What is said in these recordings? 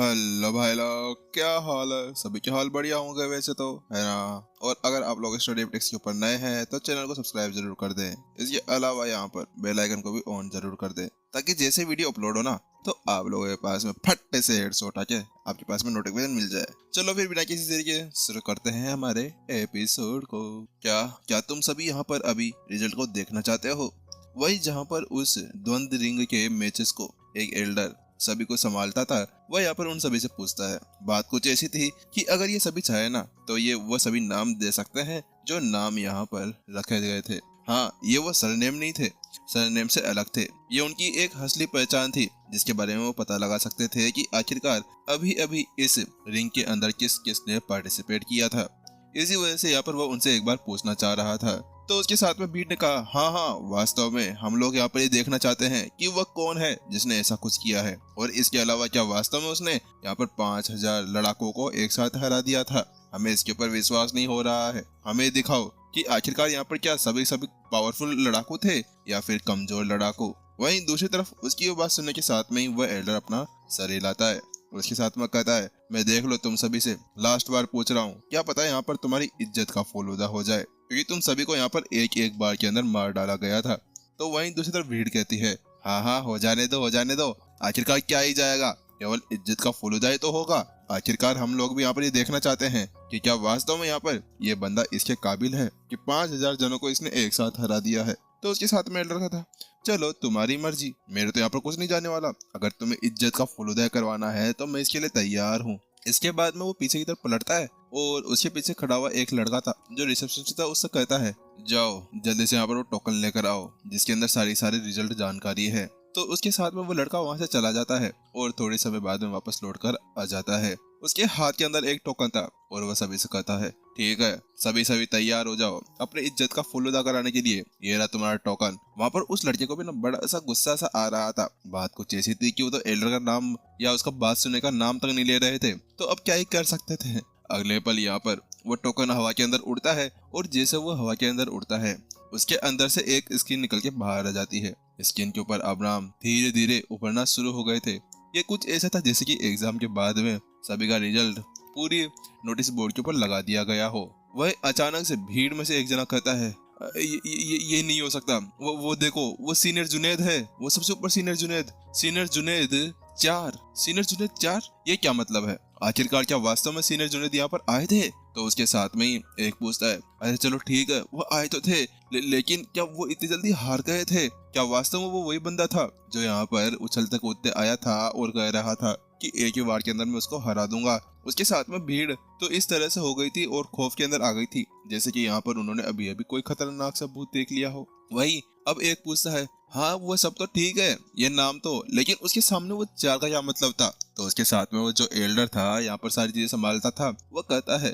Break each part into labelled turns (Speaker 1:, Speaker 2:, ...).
Speaker 1: Hello भाई लोग, क्या हाल है? सभी के हाल बढ़िया होंगे वैसे तो, है ना। और अगर आप लोग स्टडी अपडेट्स के ऊपर नए हैं तो चैनल को सब्सक्राइब जरूर कर दें। इसके अलावा यहाँ पर बेल आइकन को भी ऑन जरूर कर दें ताकि जैसे वीडियो अपलोड हो ना तो आप लोगों के पास में फट्टे से हेडशॉट आके आपके पास में नोटिफिकेशन मिल जाए। चलो फिर बिना किसी देरी के शुरू करते हैं हमारे एपिसोड को। क्या क्या तुम सभी यहाँ पर अभी रिजल्ट को देखना चाहते हो? वही जहाँ पर उस द्वंद्व रिंग के मैचेस को एक एल्डर सभी को संभालता था, वह यहाँ पर उन सभी से पूछता है। बात कुछ ऐसी थी कि अगर ये सभी चाहे ना तो ये वो सभी नाम दे सकते हैं जो नाम यहाँ पर रखे गए थे। हाँ, ये वो सरनेम नहीं थे, सरनेम से अलग थे। ये उनकी एक असली पहचान थी जिसके बारे में वो पता लगा सकते थे कि आखिरकार अभी अभी इस रिंग के अंदर किस किस ने पार्टिसिपेट किया था। इसी वजह से यहाँ पर वो उनसे एक बार पूछना चाह रहा था। तो उसके साथ में भीड़ ने कहा, हाँ हाँ, वास्तव में हम लोग यहाँ पर ये देखना चाहते हैं कि वह कौन है जिसने ऐसा कुछ किया है, और इसके अलावा क्या वास्तव में उसने यहाँ पर 5000 लड़ाकों को एक साथ हरा दिया था। हमें इसके ऊपर विश्वास नहीं हो रहा है। हमें दिखाओ कि आखिरकार यहाँ पर क्या सभी सभी पावरफुल लड़ाकू थे या फिर कमजोर लड़ाकू। वहीं दूसरी तरफ उसकी वो बात सुनने के साथ में ही वह एल्डर अपना सर हिलाता है। उसके साथ में कहता है, मैं देख लो तुम सभी से लास्ट बार पूछ रहा हूँ, क्या पता यहाँ पर तुम्हारी इज्जत का फलूदा हो जाए, क्योंकि तुम सभी को यहाँ पर एक एक बार के अंदर मार डाला गया था। तो वहीं दूसरी तरफ भीड़ कहती है, हाँ हाँ, हो जाने दो हो जाने दो, आखिरकार क्या ही जाएगा, केवल इज्जत का फलूदा ही तो होगा। आखिरकार हम लोग भी यहाँ पर ये देखना चाहते हैं कि क्या वास्तव में यहाँ पर ये बंदा इसके काबिल है कि 5000 जनों को इसने एक साथ हरा दिया है। तो उसके साथ में एल्डर का था, चलो तुम्हारी मर्जी, मेरे तो यहाँ पर कुछ नहीं जाने वाला। अगर तुम्हें इज्जत का फलूदा करवाना है तो मैं इसके लिए तैयार हूँ। इसके बाद में वो पीछे की तरफ पलटता है और उसके पीछे खड़ा हुआ एक लड़का था जो रिसेप्शनिस्ट था, उससे कहता है, जाओ जल्दी से यहाँ पर वो टोकन लेकर आओ जिसके अंदर सारी सारी रिजल्ट जानकारी है। तो उसके साथ में वो लड़का वहां से चला जाता है और थोड़े समय बाद में वापस लौट कर आ जाता है। उसके हाथ के अंदर एक टोकन था और वह सभी से कहता है, ठीक है, सभी सभी तैयार हो जाओ अपने इज्जत का फलूदा कराने के लिए, ये रहा तुम्हारा टोकन। वहाँ पर उस लड़के को भी ना बड़ा सा गुस्सा सा आ रहा था। बात कुछ ऐसी थी कि वो तो एल्डर का नाम या उसका बात सुनने का नाम तक नहीं ले रहे थे, तो अब क्या ही कर सकते थे। अगले पल यहाँ पर वो टोकन हवा के अंदर उड़ता है और जैसे वो हवा के अंदर उड़ता है उसके अंदर से एक स्किन निकल के बाहर आ जाती है। स्किन के ऊपर अब नाम धीरे धीरे उभरना शुरू हो गए थे। ये कुछ ऐसा था जैसे कि एग्जाम के बाद में सभी का रिजल्ट पूरी नोटिस बोर्ड के ऊपर लगा दिया गया हो। वह अचानक से भीड़ में से एक जना कहता है, ये नहीं हो सकता, वो देखो, वो सीनियर जुनेद है, वो सबसे ऊपर senior Junaid, senior Junaid 4, senior Junaid 4, ये क्या मतलब है? आखिरकार क्या वास्तव में सीनियर जुनेद यहाँ पर आए थे? तो उसके साथ में ही एक पूछता है, अरे चलो ठीक है, वो आए तो थे, लेकिन क्या वो इतनी जल्दी हार गए थे? क्या वास्तव में वो वही बंदा था जो यहाँ पर उछलते कूदते आया था और कह रहा था कि एक ही वार के अंदर मैं उसको हरा दूंगा? उसके साथ में भीड़ तो इस तरह से हो गई थी और खौफ के अंदर आ गई थी जैसे कि यहाँ पर उन्होंने अभी अभी कोई खतरनाक सा भूत देख लिया हो। वही अब एक पूछता है, हाँ वो सब तो ठीक है, ये नाम तो, लेकिन उसके सामने वो 4 का क्या मतलब था? तो उसके साथ में वो जो एल्डर था यहाँ पर सारी चीजें संभालता था, वो कहता है,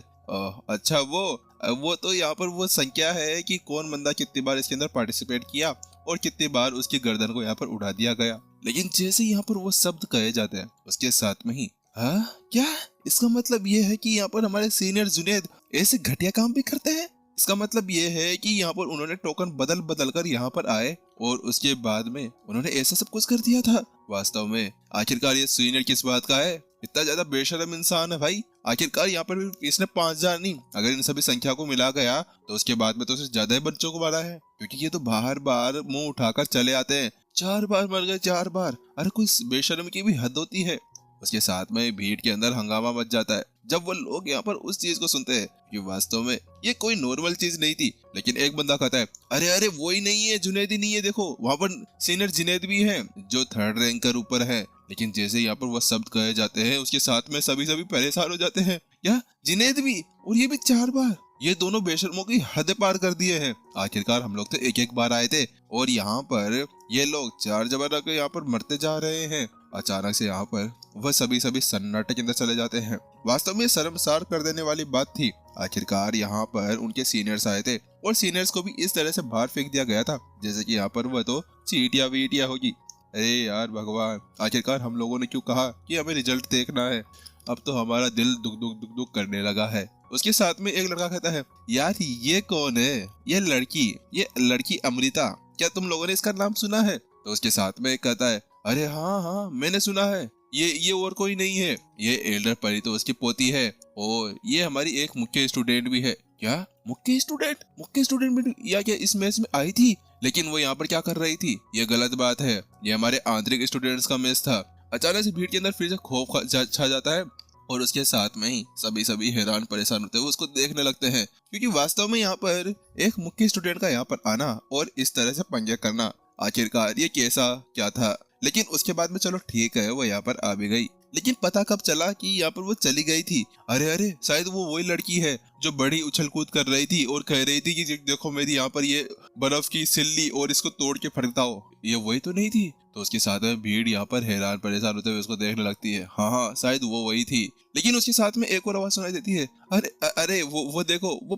Speaker 1: अच्छा वो तो यहाँ पर वो संख्या है कि कौन बंदा कितनी बार इसके अंदर पार्टिसिपेट किया और कितनी बार उसकी गर्दन को यहाँ पर उड़ा दिया गया। लेकिन जैसे यहाँ पर वो शब्द कहे जाते हैं उसके साथ में ही, हाँ क्या, इसका मतलब ये है कि यहाँ पर हमारे सीनियर जुनेद ऐसे घटिया काम भी करते हैं? इसका मतलब ये है कि यहाँ पर उन्होंने टोकन बदल बदल कर यहाँ पर आए और उसके बाद में उन्होंने ऐसा सब कुछ कर दिया था। वास्तव में आखिरकार ये सीनियर किस बात का है? इतना ज्यादा बेशर्म इंसान है भाई। आखिरकार यहाँ पर भी इसने 5000 नहीं, अगर इन सभी संख्या को मिला गया तो उसके बाद में तो उससे ज्यादा ही बच्चों को मारा है, क्योंकि ये तो बार बार मुंह उठाकर चले आते हैं। 4 बार मर गए, 4 बार, अरे कोई बेशर्म की भी हद होती है। उसके साथ में भीड़ के अंदर हंगामा मच जाता है जब वो लोग यहाँ पर उस चीज को सुनते हैं कि वास्तव में ये कोई नॉर्मल चीज नहीं थी। लेकिन एक बंदा कहता है, अरे अरे वो ही नहीं है, जुनेद ही नहीं है, देखो वहाँ पर सीनियर जुनेद भी है जो 3rd रैंक कर ऊपर है। लेकिन जैसे यहाँ पर वो शब्द कहे जाते हैं उसके साथ में सभी सभी परेशान हो जाते हैं, या जुनेद भी, और ये भी 4 बार, ये दोनों बेशर्मों की हद पार कर दिए हैं। आखिरकार हम लोग तो एक एक बार आए थे और यहाँ पर ये लोग 4 जबर के यहाँ पर मरते जा रहे हैं। अचानक से यहाँ पर वह सभी सभी सन्नाटे के अंदर चले जाते हैं। वास्तव में शर्मसार कर देने वाली बात थी। आखिरकार यहाँ पर उनके सीनियर्स आए थे और सीनियर्स को भी इस तरह से बाहर फेंक दिया गया था जैसे कि यहाँ पर वह तो चीटिया वीटिया होगी। अरे यार भगवान, आखिरकार हम लोगों ने क्यों कहा कि हमें रिजल्ट देखना है? अब तो हमारा दिल दुख दुख दुख दुख करने लगा है। उसके साथ में एक लड़का कहता है, यार ये कौन है? ये लड़की अमृता, क्या तुम लोगों ने इसका नाम सुना है? तो उसके साथ में एक कहता है, अरे हाँ हाँ मैंने सुना है, ये और कोई नहीं है, ये एल्डर परितोष की पोती है और ये हमारी एक मुख्य स्टूडेंट भी है। क्या मुख्य स्टूडेंट भी या क्या इस मैच में आई थी? लेकिन वो यहाँ पर क्या कर रही थी? ये गलत बात है, ये हमारे आंतरिक स्टूडेंट्स का मैच था। अचानक से भीड़ के अंदर फिर से खौफ छा जाता है और उसके साथ में ही सभी हैरान परेशान होते हुए उसको देखने लगते हैं, क्योंकि वास्तव में यहाँ पर एक मुख्य स्टूडेंट का यहाँ पर आना और इस तरह से पंगे करना, आखिरकार ये कैसा क्या था। लेकिन उसके बाद में चलो ठीक है, वो यहाँ पर आ भी गई, लेकिन पता कब चला कि यहाँ पर वो चली गई थी? अरे शायद वो वही लड़की है जो बड़ी उछल कूद कर रही थी और कह रही थी कि देखो मेरी यहाँ पर ये बर्फ की सिल्ली और इसको तोड़ के फटकाओ। ये वही तो नहीं थी? तो उसके साथ में भीड़ यहाँ पर हैरान परेशान होते हुए उसको देखने लगती है। हाँ शायद वो वही थी। लेकिन उसके साथ में एक और आवाज सुनाई देती है, अरे वो देखो, वो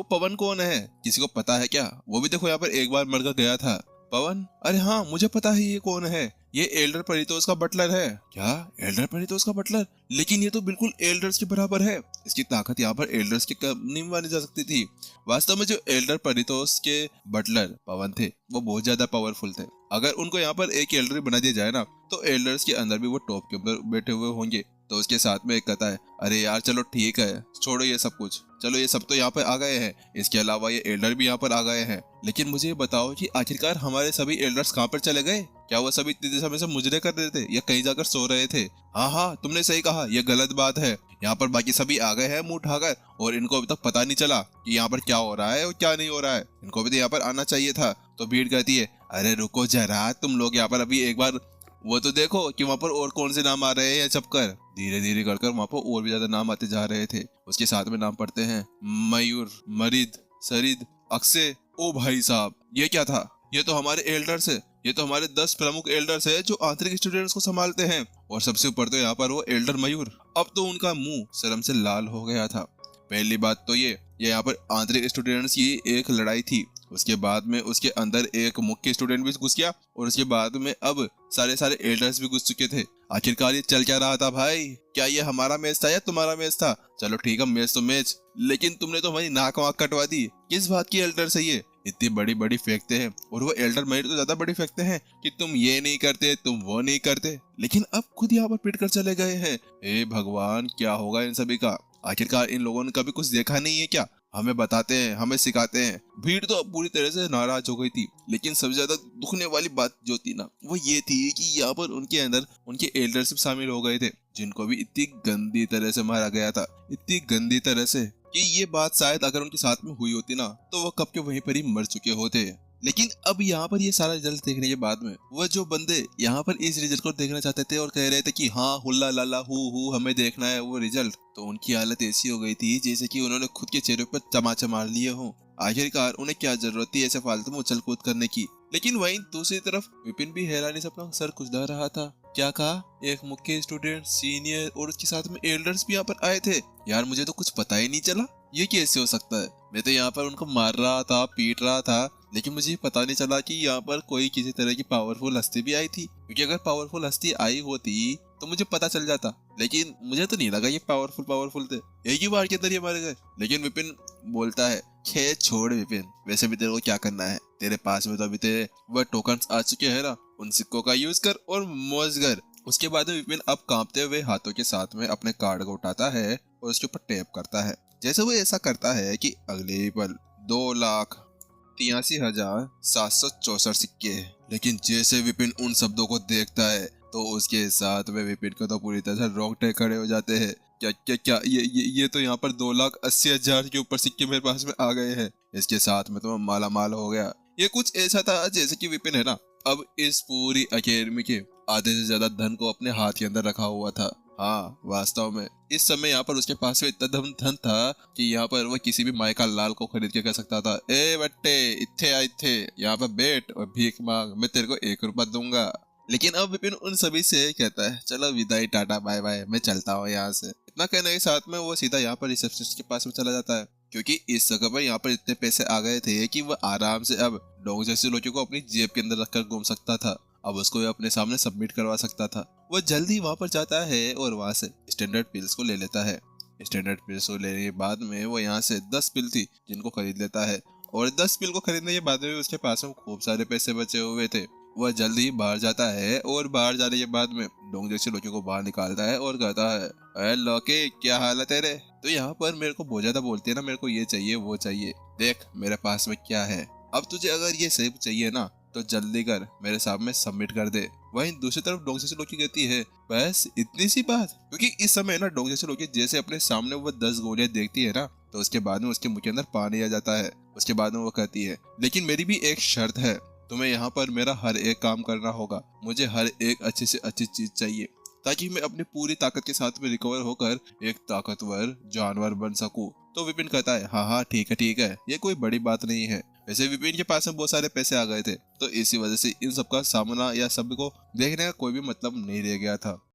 Speaker 1: पवन कौन है? किसी को पता है क्या? वो भी देखो यहाँ पर एक बार मर कर गया था। पवन? अरे हाँ मुझे पता है ये कौन है, ये एल्डर परितोष का बटलर है। क्या? एल्डर परितोष का बटलर? लेकिन ये तो बिल्कुल एल्डर्स के बराबर है, इसकी ताकत यहाँ पर एल्डर्स की नहीं मानी जा सकती थी। वास्तव में जो एल्डर परितोष के बटलर पवन थे वो बहुत ज्यादा पावरफुल थे। अगर उनको यहाँ पर एक एल्डर बना दिया जाए ना तो एल्डर्स के अंदर भी वो टॉप के ऊपर बैठे हुए होंगे। तो उसके साथ में एक कहता है, अरे यार चलो ठीक है, छोड़ो ये सब कुछ, चलो ये सब तो यहाँ पर आ गए हैं, इसके अलावा ये एल्डर भी यहाँ पर आ गए हैं। लेकिन मुझे ये बताओ कि आखिरकार हमारे सभी एल्डर्स कहाँ पर चले गए? क्या वो सभी इतने समय से मुजरे कर रहे थे या कहीं जाकर सो रहे थे? हाँ तुमने सही कहा, ये गलत बात है। यहाँ पर बाकी सभी आ गए हैं मुंह उठाकर और इनको अभी तक पता नहीं चला कि यहाँ पर क्या हो रहा है और क्या नहीं हो रहा है। इनको भी तो यहाँ पर आना चाहिए था। तो भीड़ कहती है, अरे रुको जरा, तुम लोग यहाँ पर अभी एक बार वो तो देखो कि वहाँ पर और कौन से नाम आ रहे हैं। छपकर धीरे धीरे कर वहाँ पर और भी ज्यादा नाम आते जा रहे थे। उसके साथ में नाम पढ़ते हैं, मयूर, मरिद, सरिद, अक्षय। ओ भाई साहब, ये क्या था? ये तो हमारे एल्डर्स है, ये तो हमारे 10 प्रमुख एल्डर्स है जो आंतरिक स्टूडेंट्स को संभालते हैं। और सबसे ऊपर तो यहाँ पर वो एल्डर मयूर। अब तो उनका मुंह शर्म से लाल हो गया था। पहली बात तो ये यहाँ पर आंतरिक स्टूडेंट्स की एक लड़ाई थी, उसके बाद में उसके अंदर एक मुख्य स्टूडेंट भी घुस गया और उसके बाद में अब सारे एल्डर्स भी घुस चुके थे। आखिरकार ये चल क्या रहा था भाई? क्या ये हमारा मैच था या तुम्हारा मैच था? चलो ठीक है, मैच तो मैच, लेकिन तुमने तो हमारी नाक वाक कटवा दी। किस बात की एल्डर्स है ये? इतनी बड़ी फेंकते हैं और वो एल्डर मयूर तो ज्यादा बड़ी फेंकते हैं कि तुम ये नहीं करते, तुम वो नहीं करते, लेकिन अब खुद यहाँ पर पिट कर चले गए हैं। ए भगवान, क्या होगा इन सभी का? आखिरकार इन लोगों ने कभी कुछ देखा नहीं है क्या? हमें बताते हैं, हमें सिखाते हैं। भीड़ तो पूरी तरह से नाराज हो गई थी, लेकिन सबसे ज्यादा दुखने वाली बात जो थी ना वो ये थी कि यहाँ पर उनके अंदर उनके एल्डरशिप शामिल हो गए थे, जिनको भी इतनी गंदी तरह से मारा गया था, इतनी गंदी तरह से कि ये बात शायद अगर उनके साथ में हुई होती ना तो वो कब के वहीं पर ही मर चुके होते। लेकिन अब यहाँ पर ये सारा रिजल्ट देखने के बाद में वो जो बंदे यहाँ पर इस रिजल्ट को देखना चाहते थे और कह रहे थे कि हाँ हुल्ला लाला हु हमें देखना है वो रिजल्ट, तो उनकी हालत ऐसी हो गई थी जैसे कि उन्होंने खुद के चेहरे पर तमाचा मार लिए हो। आखिरकार उन्हें क्या जरूरत थी ऐसे फालतू में उछल कूद करने की? लेकिन वहीं दूसरी तरफ विपिन भी हैरानी से अपना सर खुजला रहा था। क्या कहा? एक मुख्य स्टूडेंट, सीनियर और उसके साथ में एल्डर्स भी यहाँ पर आए थे? यार मुझे तो कुछ पता ही नहीं चला, ये कैसे हो सकता है? मैं तो यहाँ पर उनको मार रहा था, पीट रहा था, लेकिन मुझे पता नहीं चला कि यहाँ पर कोई किसी तरह की पावरफुल हस्ती भी आई थी, क्योंकि अगर पावरफुल हस्ती आई होती तो मुझे पता चल जाता। लेकिन मुझे तो नहीं लगा ये पावरफुल थे, एक ही बार के अंदर ये मारे गए। लेकिन विपिन बोलता है, खे छोड़ विपिन, वैसे भी तेरे को क्या करना है, तेरे पास में तो अभी तेरे वह टोकन्स आ चुके हैं ना, उन सिक्कों का यूज कर और मौज कर। उसके बाद में विपिन अब कांपते हुए हाथों के साथ में अपने कार्ड को उठाता है और उसके ऊपर टैप करता है। जैसे वो ऐसा करता है कि अगले ही पल 2,83,764 सिक्के। लेकिन जैसे विपिन उन शब्दों को देखता है तो उसके साथ में विपिन को तो पूरी तरह से रोंगटे खड़े हो जाते हैं। क्या ये तो यहाँ पर 2,80,000 के ऊपर सिक्के मेरे पास में आ गए हैं। इसके साथ में तो मैं माला माल हो गया। ये कुछ ऐसा था जैसे कि विपिन है ना अब इस पूरी अकेडमी के आधे से ज्यादा धन को अपने हाथ के अंदर रखा हुआ था। हाँ वास्तव में इस समय यहाँ पर उसके पास में इतना धन था कि यहाँ पर वह किसी भी मायका लाल को खरीद के कह सकता था, ए बट्टे इत्थे आ इत्थे, यहाँ पर बैठ और भीख मांग, मैं तेरे को 1 रुपया दूंगा। लेकिन अब विपिन उन सभी से कहता है, चलो विदाई, टाटा बाय बाय, मैं चलता हूँ यहाँ से। इतना कहने के साथ में वो सीधा यहाँ पर रिसेप्शनिस्ट के पास में चला जाता है, क्योंकि इस जगह पर यहाँ पर इतने पैसे आ गए थे कि वह आराम से अब डॉग जैसे लोगों को अपनी जेब के अंदर रखकर घूम सकता था। अब उसको अपने सामने सबमिट करवा सकता था। वो जल्दी वहां पर जाता है और वहां से स्टैंडर्ड पिल्स को ले लेता है। स्टैंडर्ड पिल्स को लेने के बाद में वो यहाँ से 10 पिल थी जिनको खरीद लेता है, और 10 पिल को खरीदने के बाद में उसके पास में खूब सारे पैसे बचे हुए थे। वह जल्दी बाहर जाता है और बाहर जाने के बाद में डोंग जैसे लौकी को बाहर निकालता है और कहता है, अरे लौकी क्या हाल है तेरे? तो यहाँ पर मेरे को बहुत ज्यादा बोलती है ना, मेरे को ये चाहिए वो चाहिए, देख मेरे पास में क्या है। अब तुझे अगर ये सेब चाहिए ना तो जल्दी कर मेरे सामने सबमिट कर दे। वहीं दूसरी तरफ डोंग जैसी लौकी कहती है, बस इतनी सी बात? क्योंकि इस समय ना डोंग जैसी लौकी जैसे अपने सामने वो 10 गोलियां देखती है ना, तो उसके बाद में उसके मुंह के अंदर पानी आ जाता है। उसके बाद में वो कहती है, लेकिन मेरी भी एक शर्त है, तुम्हें यहाँ पर मेरा हर एक काम करना होगा। मुझे हर एक अच्छी से अच्छी चीज चाहिए ताकि मैं अपनी पूरी ताकत के साथ में रिकवर होकर एक ताकतवर जानवर बन सकूं। तो विपिन कहता है, हाँ हाँ ठीक है, ये कोई बड़ी बात नहीं है। वैसे विपिन के पास में बहुत सारे पैसे आ गए थे, तो इसी वजह से इन सबका सामना या सब को देखने का कोई भी मतलब नहीं रह गया था।